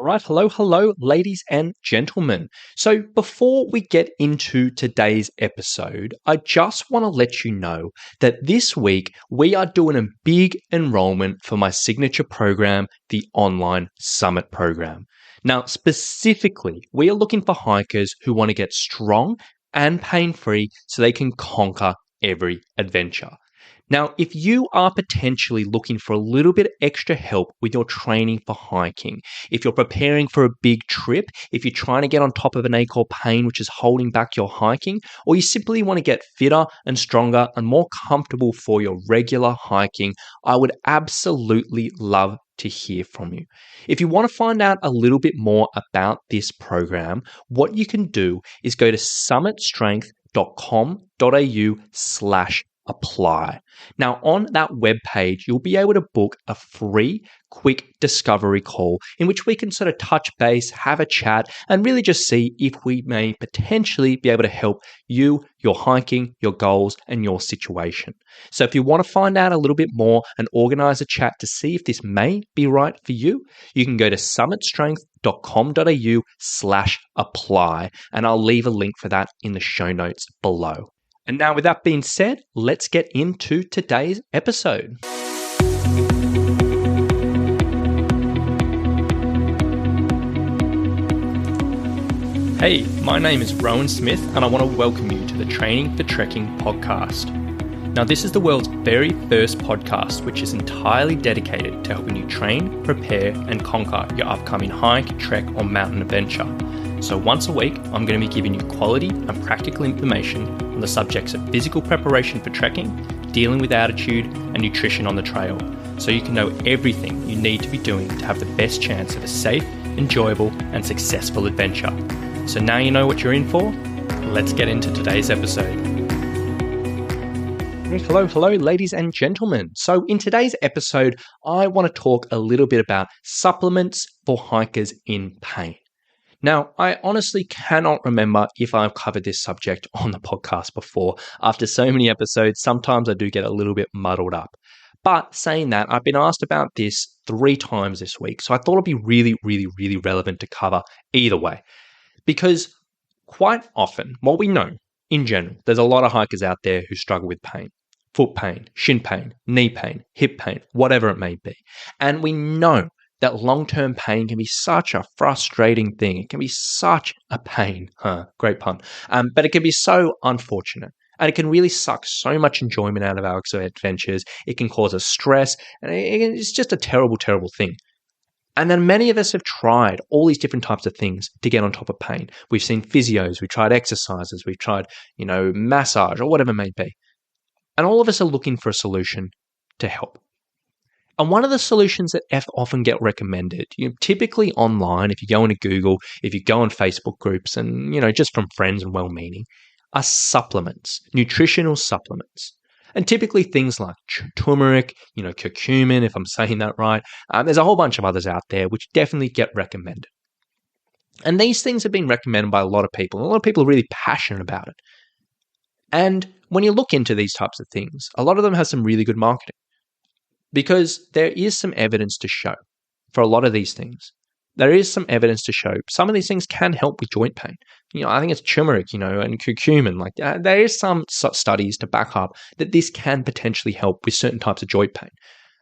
right. Hello, ladies and gentlemen. So before we get into today's episode, I just want to let you know that this week we are doing a big enrollment for my signature program, the Online Summit Program. Now, specifically, we are looking for hikers who want to get strong and pain-free so they can conquer every adventure. Now, if you are potentially looking for a little bit extra help with your training for hiking, if you're preparing for a big trip, if you're trying to get on top of an ache or pain which is holding back your hiking, or you simply want to get fitter and stronger and more comfortable for your regular hiking, I would absolutely love to hear from you. If you want to find out a little bit more about this program, what you can do is go to summitstrength.com.au/apply. Now, on that webpage, you'll be able to book a free, quick discovery call in which we can sort of touch base, have a chat, and really just see if we may potentially be able to help you, your hiking, your goals, and your situation. So if you want to find out a little bit more and organize a chat to see if this may be right for you, you can go to summitstrength.com.au/apply, and I'll leave a link for that in the show notes below. And now, with that being said, let's get into today's episode. Hey, my name is Rowan Smith, and I want to welcome you to the Training for Trekking podcast. Now, this is the world's very first podcast, which is entirely dedicated to helping you train, prepare, and conquer your upcoming hike, trek, or mountain adventure. So once a week, I'm going to be giving you quality and practical information on the subjects of physical preparation for trekking, dealing with altitude, and nutrition on the trail, so you can know everything you need to be doing to have the best chance of a safe, enjoyable, and successful adventure. So now you know what you're in for. Let's get into today's episode. Hello, ladies and gentlemen. So in today's episode, I want to talk a little bit about supplements for hikers in pain. Now, I honestly cannot remember if I've covered this subject on the podcast before. After so many episodes, sometimes I do get a little bit muddled up. But saying that, I've been asked about this 3 times this week, so I thought it'd be really relevant to cover either way. Because quite often, what we know in general, there's a lot of hikers out there who struggle with pain. Foot pain, shin pain, knee pain, hip pain, whatever it may be. And we know that long-term pain can be such a frustrating thing. It can be such a pain. Great pun. But it can be so unfortunate. And it can really suck so much enjoyment out of our adventures. It can cause us stress. And it's just a terrible thing. And then many of us have tried all these different types of things to get on top of pain. We've seen physios, we've tried exercises, we've tried, massage or whatever it may be. And all of us are looking for a solution to help. And one of the solutions that often get recommended, typically online, if you go into Google, if you go on Facebook groups and, just from friends and well-meaning, are supplements, nutritional supplements. And typically things like turmeric, curcumin, if I'm saying that right. There's a whole bunch of others out there which definitely get recommended. And these things have been recommended by a lot of people. And a lot of people are really passionate about it. And when you look into these types of things, a lot of them have some really good marketing. Because there is some evidence to show for a lot of these things. There is some evidence to show some of these things can help with joint pain. I think it's turmeric, and curcumin. There is some studies to back up that this can potentially help with certain types of joint pain.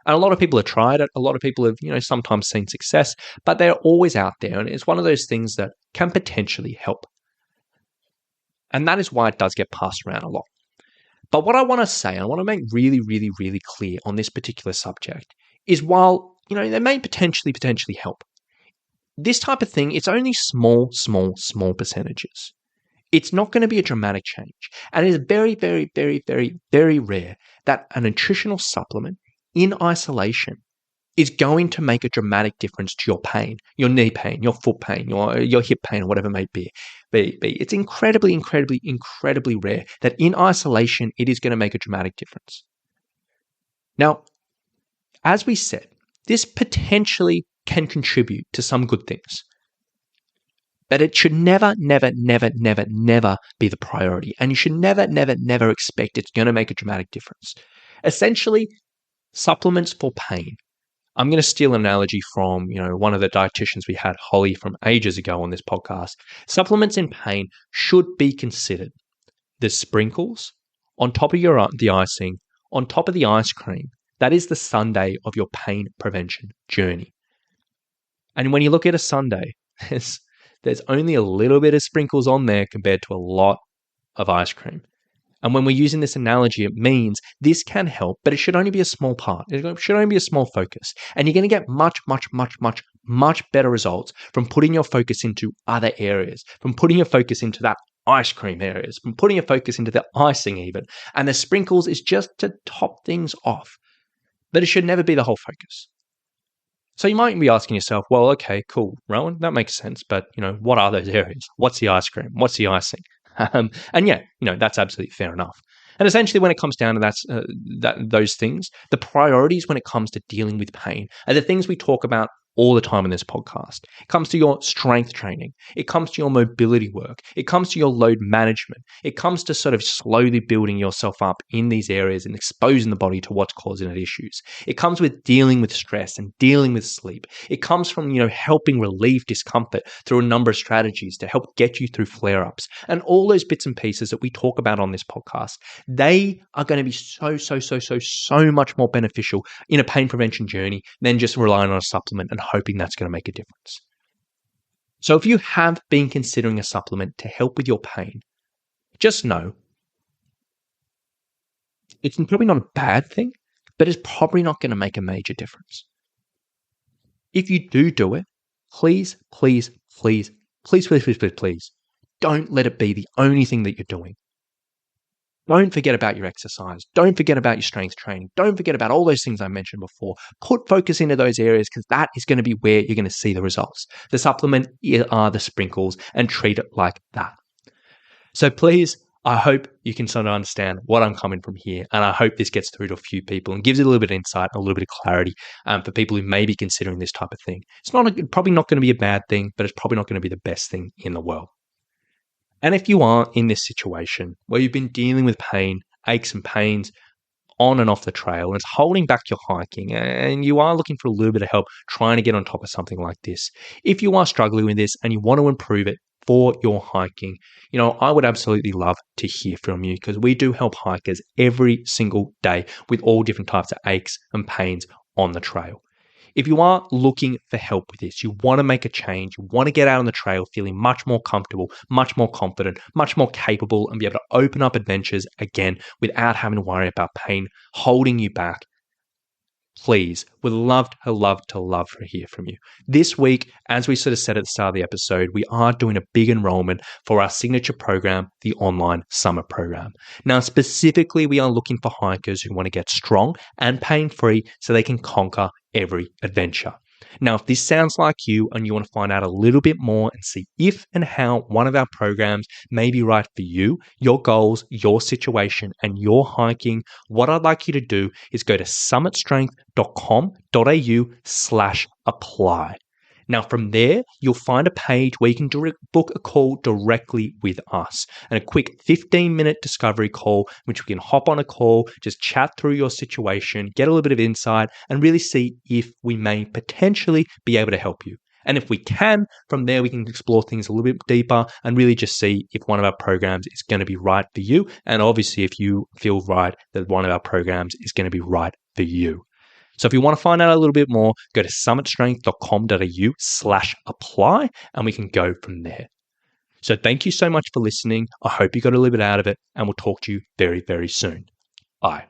And a lot of people have tried it. A lot of people have, sometimes seen success, but they're always out there. And it's one of those things that can potentially help. And that is why it does get passed around a lot. But what I want to say, and I want to make really clear on this particular subject, is while, they may potentially help, this type of thing, it's only small percentages. It's not going to be a dramatic change. And it is very rare that a nutritional supplement in isolation is going to make a dramatic difference to your pain, your knee pain, your foot pain, your hip pain, or whatever it may be. It's incredibly rare that in isolation, it is going to make a dramatic difference. Now, as we said, this potentially can contribute to some good things. But it should never be the priority. And you should never expect it's going to make a dramatic difference. Essentially, supplements for pain I'm going to steal an analogy from, one of the dietitians we had, Holly, from ages ago on this podcast. Supplements in pain should be considered the sprinkles on top of the icing, on top of the ice cream. That is the sundae of your pain prevention journey. And when you look at a sundae, there's only a little bit of sprinkles on there compared to a lot of ice cream. And when we're using this analogy, it means this can help, but it should only be a small part. It should only be a small focus. And you're going to get much, much, much, much, much better results from putting your focus into other areas, from putting your focus into that ice cream areas, from putting your focus into the icing even. And the sprinkles is just to top things off. But it should never be the whole focus. So you might be asking yourself, well, okay, cool, Rowan, that makes sense. But, what are those areas? What's the ice cream? What's the icing? And yeah, that's absolutely fair enough. And essentially, when it comes down to those things, the priorities when it comes to dealing with pain are the things we talk about all the time in this podcast. It comes to your strength training. It comes to your mobility work. It comes to your load management. It comes to sort of slowly building yourself up in these areas and exposing the body to what's causing it issues. It comes with dealing with stress and dealing with sleep. It comes from, helping relieve discomfort through a number of strategies to help get you through flare-ups. And all those bits and pieces that we talk about on this podcast, they are going to be so much more beneficial in a pain prevention journey than just relying on a supplement and hoping that's going to make a difference. So if you have been considering a supplement to help with your pain, just know it's probably not a bad thing, but it's probably not going to make a major difference. If you do it, please, don't let it be the only thing that you're doing. Don't forget about your exercise. Don't forget about your strength training. Don't forget about all those things I mentioned before. Put focus into those areas because that is going to be where you're going to see the results. The supplement are the sprinkles and treat it like that. So please, I hope you can sort of understand what I'm coming from here. And I hope this gets through to a few people and gives it a little bit of insight, a little bit of clarity for people who may be considering this type of thing. It's probably not going to be a bad thing, but it's probably not going to be the best thing in the world. And if you are in this situation where you've been dealing with pain, aches and pains on and off the trail, and it's holding back your hiking, and you are looking for a little bit of help trying to get on top of something like this, if you are struggling with this and you want to improve it for your hiking, I would absolutely love to hear from you because we do help hikers every single day with all different types of aches and pains on the trail. If you are looking for help with this, you want to make a change, you want to get out on the trail feeling much more comfortable, much more confident, much more capable, and be able to open up adventures again without having to worry about pain holding you back, please, would love to hear from you. This week, as we sort of said at the start of the episode, we are doing a big enrollment for our signature program, the online summer program. Now, specifically, we are looking for hikers who want to get strong and pain-free so they can conquer every adventure. Now, if this sounds like you and you want to find out a little bit more and see if and how one of our programs may be right for you, your goals, your situation, and your hiking, what I'd like you to do is go to summitstrength.com.au/apply. Now, from there, you'll find a page where you can book a call directly with us and a quick 15-minute discovery call, which we can hop on a call, just chat through your situation, get a little bit of insight, and really see if we may potentially be able to help you. And if we can, from there, we can explore things a little bit deeper and really just see if one of our programs is going to be right for you. And obviously, if you feel right that one of our programs is going to be right for you. So if you want to find out a little bit more, go to summitstrength.com.au/apply and we can go from there. So thank you so much for listening. I hope you got a little bit out of it and we'll talk to you very, very soon. Bye.